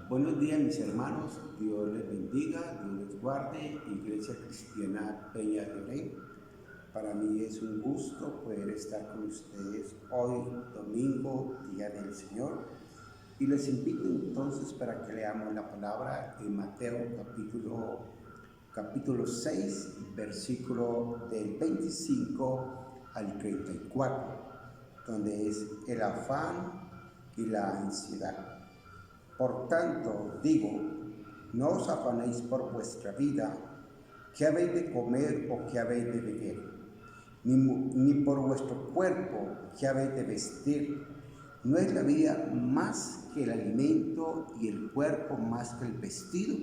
Buenos días mis hermanos, Dios les bendiga, Dios les guarde, Iglesia Cristiana Peña de Rey. Para mí es un gusto poder estar con ustedes hoy, domingo, Día del Señor. Y les invito entonces para que leamos la palabra en Mateo capítulo 6, versículo del 25 al 34, donde es el afán y la ansiedad. Por tanto, digo, no os afanéis por vuestra vida, qué habéis de comer o qué habéis de beber, ni por vuestro cuerpo, qué habéis de vestir. ¿No es la vida más que el alimento y el cuerpo más que el vestido?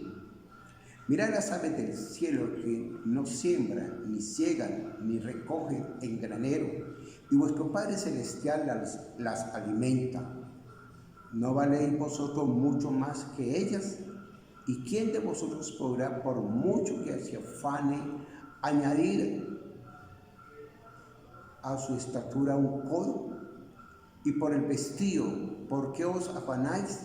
Mirad las aves del cielo que no siembran, ni ciegan, ni recogen en granero, y vuestro Padre Celestial las alimenta. ¿No valéis vosotros mucho más que ellas? ¿Y quién de vosotros podrá, por mucho que se afane, añadir a su estatura un codo? Y por el vestido, ¿por qué os afanáis?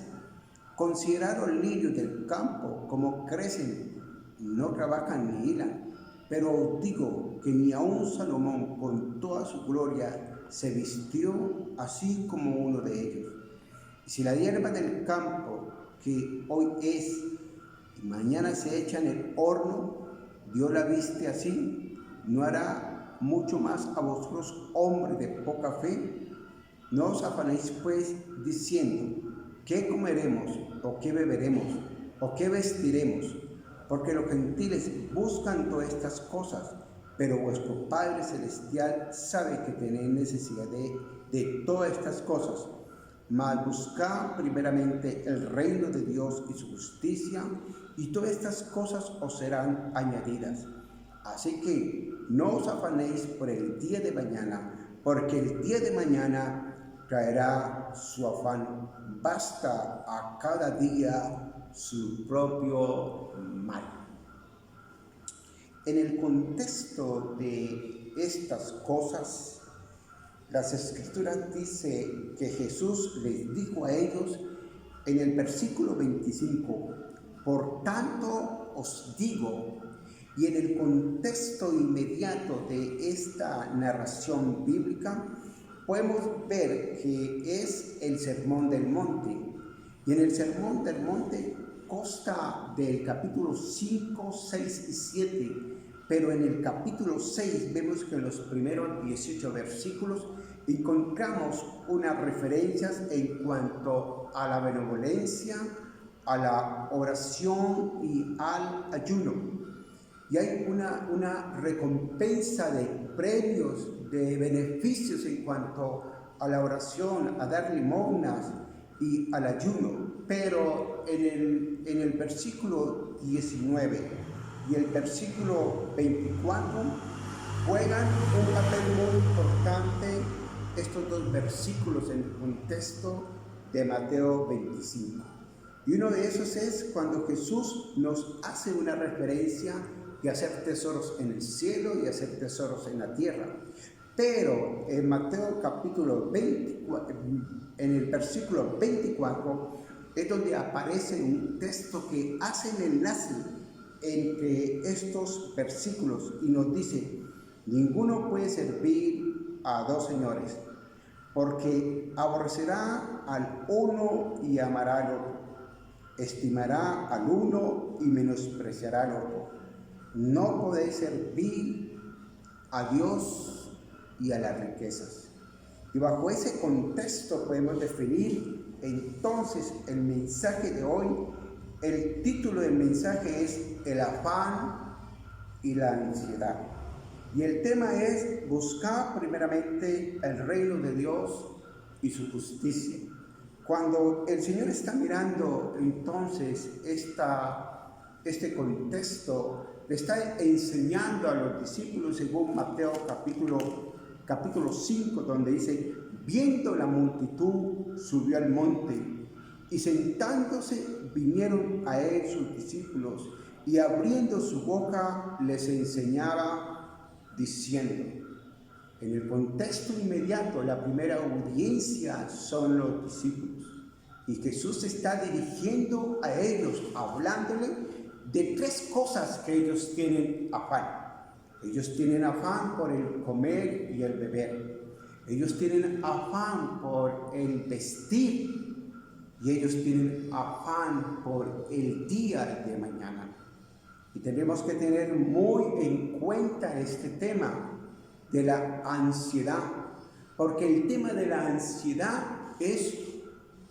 Considerad los lirios del campo, como crecen, no trabajan ni hilan. Pero os digo que ni aun Salomón, con toda su gloria, se vistió así como uno de ellos. Y si la hierba del campo, que hoy es y mañana se echa en el horno, Dios la viste así, ¿no hará mucho más a vosotros, hombres de poca fe? No os afanéis pues diciendo, ¿qué comeremos o qué beberemos o qué vestiremos? Porque los gentiles buscan todas estas cosas, pero vuestro Padre Celestial sabe que tenéis necesidad de todas estas cosas. Mas buscad primeramente el reino de Dios y su justicia, y todas estas cosas os serán añadidas. Así que no os afanéis por el día de mañana, porque el día de mañana traerá su afán. Basta a cada día su propio mal. En el contexto de estas cosas, las Escrituras dicen que Jesús les dijo a ellos en el versículo 25, por tanto os digo, y en el contexto inmediato de esta narración bíblica, podemos ver que es el Sermón del Monte. Y en el Sermón del Monte consta del capítulo 5, 6 y 7, pero en el capítulo 6 vemos que en los primeros 18 versículos encontramos unas referencias en cuanto a la benevolencia, a la oración y al ayuno. Y hay una recompensa de premios, de beneficios en cuanto a la oración, a dar limosnas y al ayuno. Pero en el versículo 19 y el versículo 24 juegan un papel muy importante estos dos versículos en el contexto de Mateo 25. Y uno de esos es cuando Jesús nos hace una referencia de hacer tesoros en el cielo y hacer tesoros en la tierra. Pero en Mateo capítulo 24, en el versículo 24, es donde aparece un texto que hace el enlace entre estos versículos y nos dice, ninguno puede servir a dos señores, porque aborrecerá al uno y amará al otro, estimará al uno y menospreciará al otro. No podéis servir a Dios y a las riquezas. Y bajo ese contexto podemos definir entonces el mensaje de hoy. El título del mensaje es el afán y la ansiedad. Y el tema es buscar primeramente el reino de Dios y su justicia. Cuando el Señor está mirando entonces este contexto, le está enseñando a los discípulos según Mateo capítulo 5, donde dice, viendo la multitud, subió al monte, y sentándose vinieron a él sus discípulos, y abriendo su boca les enseñaba, diciendo. En el contexto inmediato, la primera audiencia son los discípulos. Y Jesús está dirigiendo a ellos, hablándole de tres cosas que ellos tienen afán. Ellos tienen afán por el comer y el beber. Ellos tienen afán por el vestir. Y ellos tienen afán por el día de mañana. Y tenemos que tener muy en cuenta este tema de la ansiedad. Porque el tema de la ansiedad es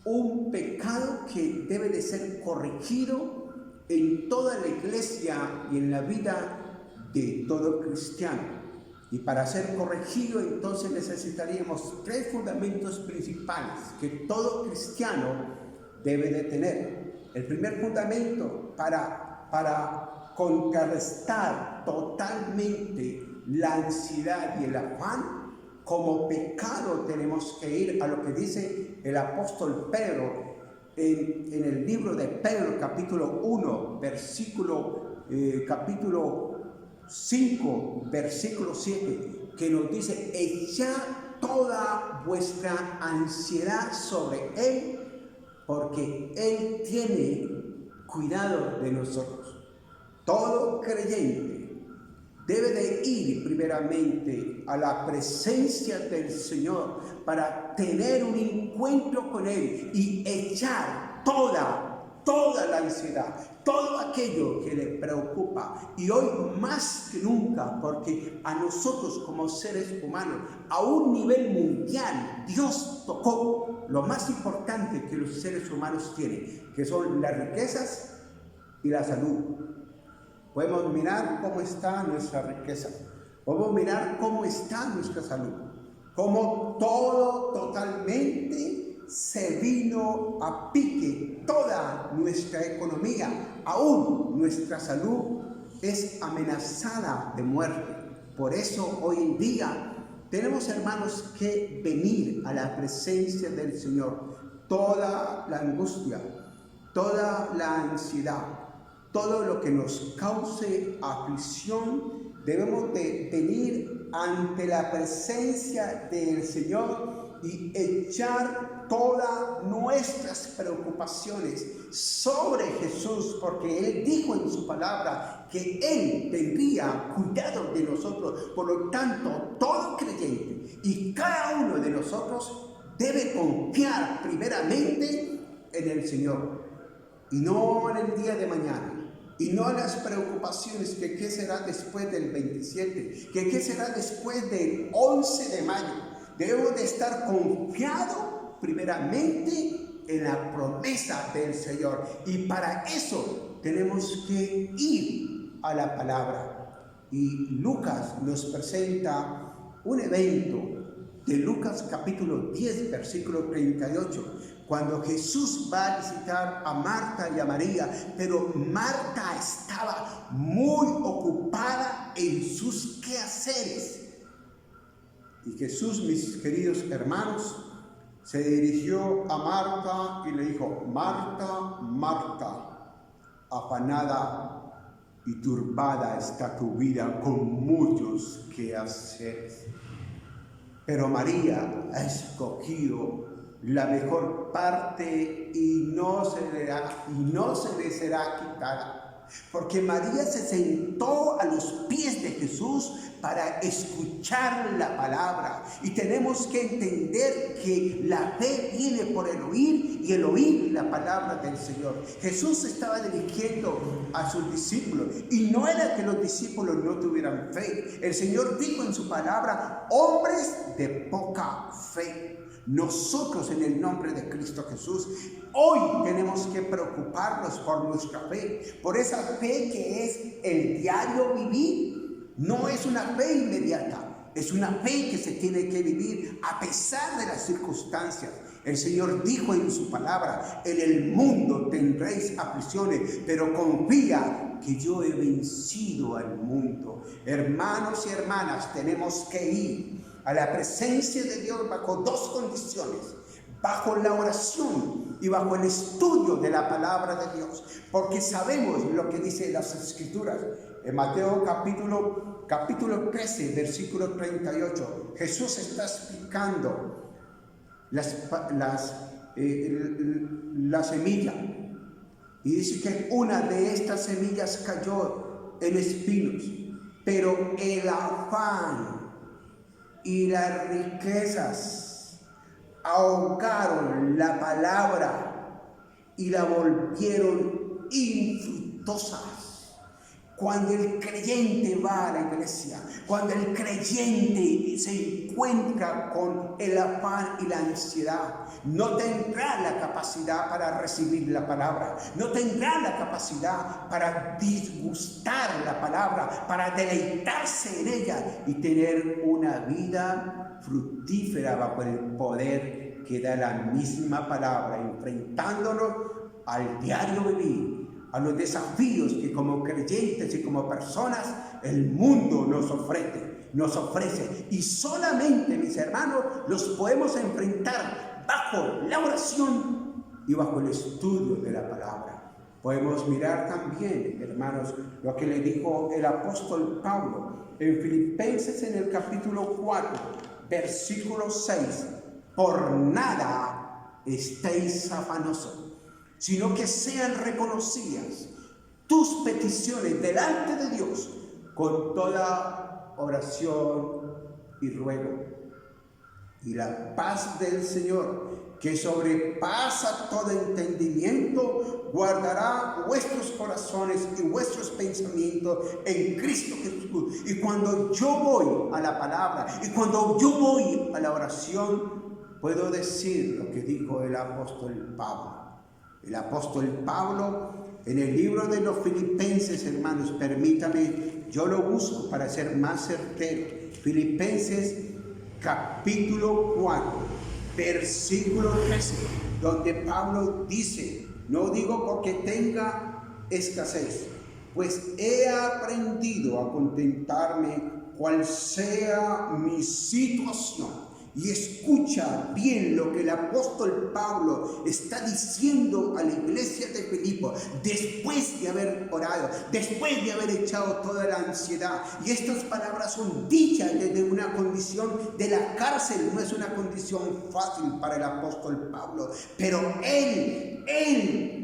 un pecado que debe de ser corregido en toda la iglesia y en la vida de todo cristiano. Y para ser corregido, entonces necesitaríamos tres fundamentos principales que todo cristiano debe de tener. El primer fundamento para contrarrestar totalmente la ansiedad y el afán, como pecado tenemos que ir a lo que dice el apóstol Pedro en el libro de Pedro, capítulo 1, capítulo 5, versículo 7, que nos dice: echad toda vuestra ansiedad sobre Él, porque Él tiene cuidado de nosotros. Todo creyente debe de ir primeramente a la presencia del Señor para tener un encuentro con Él y echar toda la ansiedad, todo aquello que le preocupa. Y hoy más que nunca, porque a nosotros como seres humanos, a un nivel mundial, Dios tocó lo más importante que los seres humanos tienen, que son las riquezas y la salud. Podemos mirar cómo está nuestra riqueza, podemos mirar cómo está nuestra salud, cómo todo totalmente se vino a pique, toda nuestra economía, aún nuestra salud es amenazada de muerte. Por eso hoy en día tenemos, hermanos, que venir a la presencia del Señor. Toda la angustia, toda la ansiedad, todo lo que nos cause aflicción, debemos de venir ante la presencia del Señor y echar todas nuestras preocupaciones sobre Jesús, porque Él dijo en su palabra que Él tendría cuidado de nosotros. Por lo tanto, todo creyente y cada uno de nosotros debe confiar primeramente en el Señor y no en el día de mañana. Y no las preocupaciones que qué será después del 27, que qué será después del 11 de mayo. Debemos de estar confiados primeramente en la promesa del Señor. Y para eso tenemos que ir a la palabra. Y Lucas nos presenta un evento de Lucas capítulo 10, versículo 38. Cuando Jesús va a visitar a Marta y a María, pero Marta estaba muy ocupada en sus quehaceres. Y Jesús, mis queridos hermanos, se dirigió a Marta y le dijo: Marta, Marta, afanada y turbada está tu vida con muchos quehaceres. Pero María ha escogido la mejor parte y no se le será quitada. Porque María se sentó a los pies de Jesús para escuchar la palabra. Y tenemos que entender que la fe viene por el oír y el oír la palabra del Señor. Jesús estaba dirigiendo a sus discípulos y no era que los discípulos no tuvieran fe. El Señor dijo en su palabra: hombres de poca fe. Nosotros, en el nombre de Cristo Jesús, hoy tenemos que preocuparnos por nuestra fe, por esa fe que es el diario vivir. No es una fe inmediata, es una fe que se tiene que vivir a pesar de las circunstancias. El Señor dijo en su palabra: en el mundo tendréis aflicciones, pero confía que yo he vencido al mundo. Hermanos y hermanas, tenemos que ir a la presencia de Dios bajo dos condiciones: bajo la oración y bajo el estudio de la palabra de Dios, porque sabemos lo que dice las Escrituras. En Mateo capítulo 13, versículo 38, Jesús está explicando las la semilla. Y dice que una de estas semillas cayó en espinos, pero el afán y las riquezas ahogaron la palabra y la volvieron infructuosa. Cuando el creyente va a la iglesia, cuando el creyente se encuentra con el afán y la ansiedad, no tendrá la capacidad para recibir la palabra, no tendrá la capacidad para disgustar la palabra, para deleitarse en ella y tener una vida fructífera bajo el poder que da la misma palabra, enfrentándonos al diario vivir, a los desafíos que como creyentes y como personas el mundo nos ofrece. Y solamente, mis hermanos, los podemos enfrentar bajo la oración y bajo el estudio de la palabra. Podemos mirar también, hermanos, lo que le dijo el apóstol Pablo en Filipenses en el capítulo 4, versículo 6. Por nada estéis afanosos, sino que sean reconocidas tus peticiones delante de Dios con toda oración y ruego. Y la paz del Señor, que sobrepasa todo entendimiento, guardará vuestros corazones y vuestros pensamientos en Cristo Jesús. Y cuando yo voy a la palabra y cuando yo voy a la oración, puedo decir lo que dijo el apóstol Pablo. El apóstol Pablo, en el libro de los Filipenses, hermanos, permítame, yo lo busco para ser más certero. Filipenses capítulo 4, versículo 13, donde Pablo dice: no digo porque tenga escasez, pues he aprendido a contentarme cual sea mi situación. Y escucha bien lo que el apóstol Pablo está diciendo a la iglesia de Filipo, después de haber orado, después de haber echado toda la ansiedad. Y estas palabras son dichas desde una condición de la cárcel, no es una condición fácil para el apóstol Pablo, pero él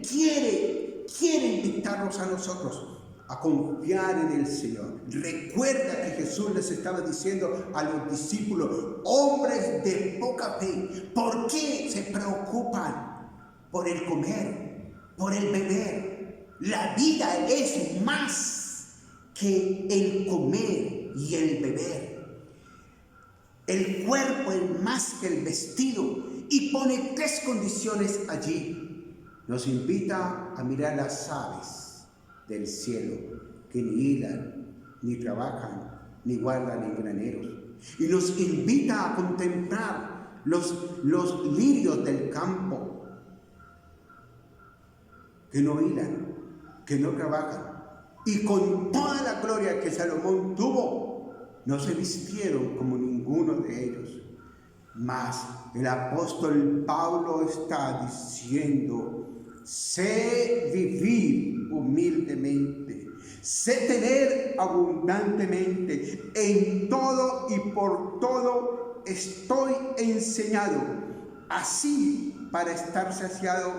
quiere invitarnos a nosotros a confiar en el Señor. Recuerda que Jesús les estaba diciendo a los discípulos, hombres de poca fe, ¿por qué se preocupan por el comer, por el beber? La vida es más que el comer y el beber. El cuerpo es más que el vestido, y pone 3 condiciones allí. Nos invita a mirar las aves del cielo, que ni hilan, ni trabajan, ni guardan en graneros. Y nos invita a contemplar los lirios del campo, que no hilan, que no trabajan. Y con toda la gloria que Salomón tuvo, no se vistieron como ninguno de ellos. Mas el apóstol Pablo está diciendo: sé vivir humildemente, sé tener abundantemente, en todo y por todo estoy enseñado, así para estar saciado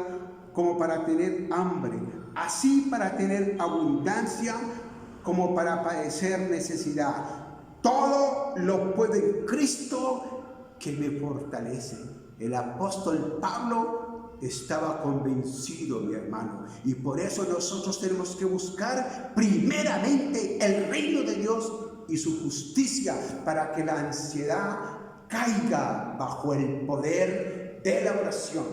como para tener hambre, así para tener abundancia como para padecer necesidad. Todo lo puedo en Cristo que me fortalece. El apóstol Pablo estaba convencido, mi hermano, y por eso nosotros tenemos que buscar primeramente el reino de Dios y su justicia, para que la ansiedad caiga bajo el poder de la oración,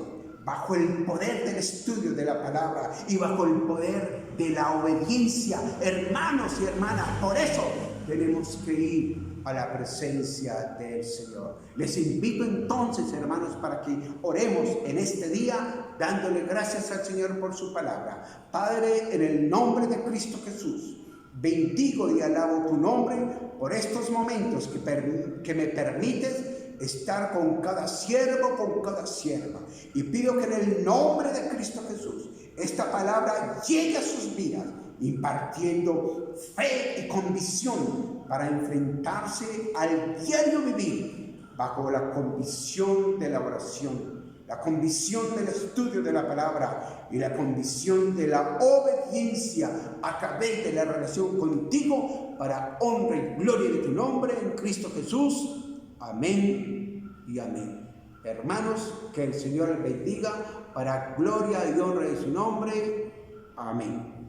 bajo el poder del estudio de la palabra y bajo el poder de la obediencia. Hermanos y hermanas, por eso tenemos que ir a la presencia del Señor. Les invito entonces, hermanos, para que oremos en este día dándole gracias al Señor por su palabra. Padre, en el nombre de Cristo Jesús, bendigo y alabo tu nombre por estos momentos que me permites estar con cada siervo, con cada sierva. Y pido que en el nombre de Cristo Jesús esta palabra llegue a sus vidas, impartiendo fe y convicción para enfrentarse al diario vivir bajo la convicción de la oración, la convicción del estudio de la palabra y la convicción de la obediencia a través de la relación contigo para honra y gloria de tu nombre en Cristo Jesús. Amén y amén. Hermanos, que el Señor les bendiga para gloria y honra de su nombre. Amén.